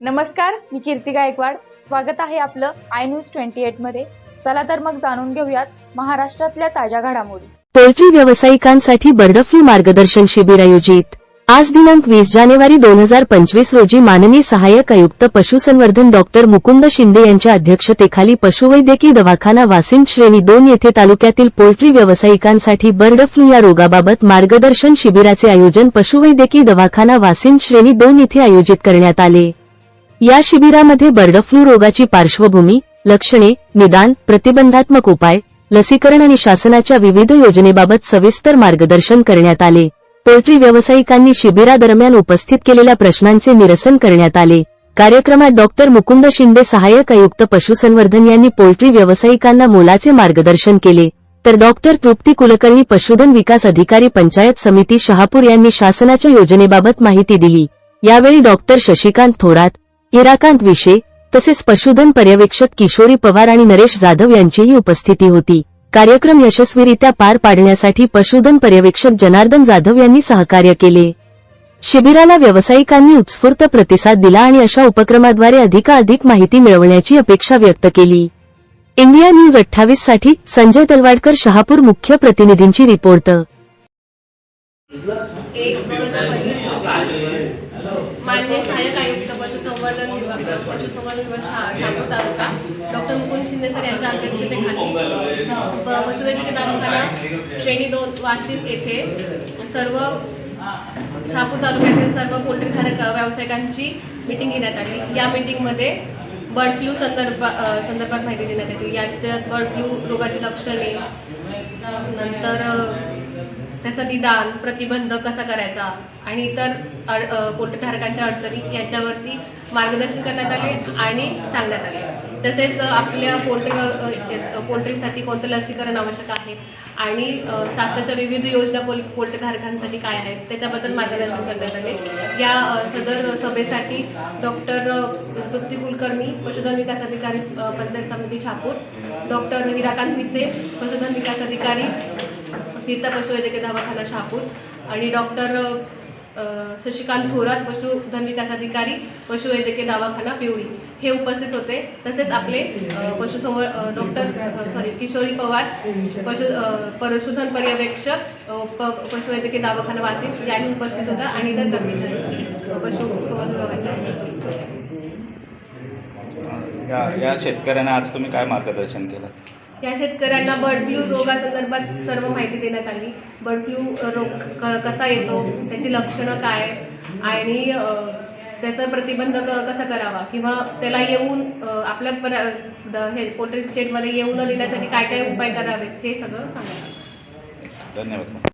नमस्कार, मी कीर्ती गायकवाड. स्वागत आहे आपलं आय न्यूज 28 मध्ये. चला तर मग जाणून घेऊयात महाराष्ट्रातल्या ताज्या घडामोडी. पोल्ट्री व्यावसायिकांसाठी बर्ड फ्लू मार्गदर्शन शिबिर आयोजित. आज दिनांक 20 जानेवारी 2025 रोजी माननीय सहाय्यक आयुक्त पशुसंवर्धन डॉक्टर मुकुंद शिंदे यांच्या अध्यक्षतेखाली पशुवैद्यकीय दवाखाना वाशिम श्रेणी 2 येथे तालुक्यातील पोल्ट्री व्यावसायिकांसाठी बर्ड फ्लू या रोगाबाबत मार्गदर्शन शिबिराचे आयोजन पशुवैद्यकीय दवाखाना वाशिम श्रेणी 2 येथे आयोजित करण्यात आले. या शिबिरामध्ये बर्ड फ्लू रोगाची पार्श्वभूमी, लक्षणे, निदान, प्रतिबंधात्मक उपाय, लसीकरण आणि शासनाच्या विविध योजनेबाबत सविस्तर मार्गदर्शन करण्यात आले. पोल्ट्री व्यावसायिकांनी शिबिरादरम्यान उपस्थित केलेल्या प्रश्नांचे निरसन करण्यात आले. कार्यक्रमात डॉक्टर मुकुंद शिंदे सहाय्यक आयुक्त पशुसंवर्धन यांनी पोल्ट्री व्यावसायिकांना मोलाचे मार्गदर्शन केले, तर डॉक्टर तृप्ती कुलकर्णी पशुधन विकास अधिकारी पंचायत समिती शहापूर यांनी शासनाच्या योजनेबाबत माहिती दिली. यावेळी डॉक्टर शशिकांत थोरात, इराकांत विशे तसेच पशुधन पर्यवेक्षक किशोरी पवार आणि नरेश जाधव यांचीही उपस्थिती होती. कार्यक्रम यशस्वीरित्या पार पाडण्यासाठी पशुधन पर्यवेक्षक जनार्दन जाधव यांनी सहकार्य केले. शिबिराला व्यावसायिकांनी उत्स्फूर्त प्रतिसाद दिला आणि अशा उपक्रमाद्वारे अधिकाधिक माहिती मिळवण्याची अपेक्षा व्यक्त केली. इंडिया न्यूज 28 साठी संजय तलवाडकर, शहापूर. मुख्य प्रतिनिधींची रिपोर्ट. माननीय सहाय्यक आयुक्त पशुसंवर्धन विभाग शहापूर तालुका डॉक्टर मुकुंद शिंदे सर यांच्या अध्यक्षतेखाली पशुवैद्यकीय दवाखाना श्रेणी 2 वाशिम येथे सर्व शहापूर तालुक्यातील सर्व पोल्ट्रीधारक व्यावसायिकांची मीटिंग घेण्यात आली. या मीटिंगमध्ये बर्ड फ्लू संदर्भात माहिती देण्यात आली. यात बर्ड फ्लू रोगाची लक्षणे, नंतर त्याचा निदान, प्रतिबंध कसा करायचा आणि इतर पोल्ट्रीधारकांच्या अडचणी याच्यावरती मार्गदर्शन करण्यात आले आणि सांगण्यात आले. तसेच आपल्या पोल्ट्रीसाठी कोणतं लसीकरण आवश्यक आहे आणि शासनाच्या विविध योजना पोल्ट्रीधारकांसाठी काय आहेत त्याच्याबद्दल मार्गदर्शन करण्यात आले. या सदर सभेसाठी डॉक्टर तृप्ती कुलकर्णी पशुधन विकास अधिकारी पंचायत समिती शहापूर, डॉक्टर इराकांत विशे पशुधन विकास अधिकारी फिरता पशुवैद्यकीय दवाखाना शहापूर आणि डॉक्टर शशिकांत थोरात पशुधन विकास अधिकारी पशुवैद्यकीय दवाखाना पिवळी हे उपस्थित होते. तसेच आपले किशोरी पवार पशुधन पर्यवेक्षक पशुवैद्यकीय दवाखाना वाशिम याही उपस्थित होता आणि इतर कर्मचारी पशुसंवर्धन विभागाचे. या शेतकऱ्यांना आज तुम्ही काय मार्गदर्शन केलं? या शेतकऱ्यांना बर्ड फ्लू रोगासंदर्भात सर्व माहिती देण्यात आली. बर्ड फ्लू रोग कसा येतो, त्याची लक्षणं काय आणि त्याचा प्रतिबंध कसा करावा किंवा त्याला येऊन आपल्या हे पोल्ट्री शेडमध्ये येऊ न देण्यासाठी काय काय उपाय करावेत हे सगळं सांगा. धन्यवाद.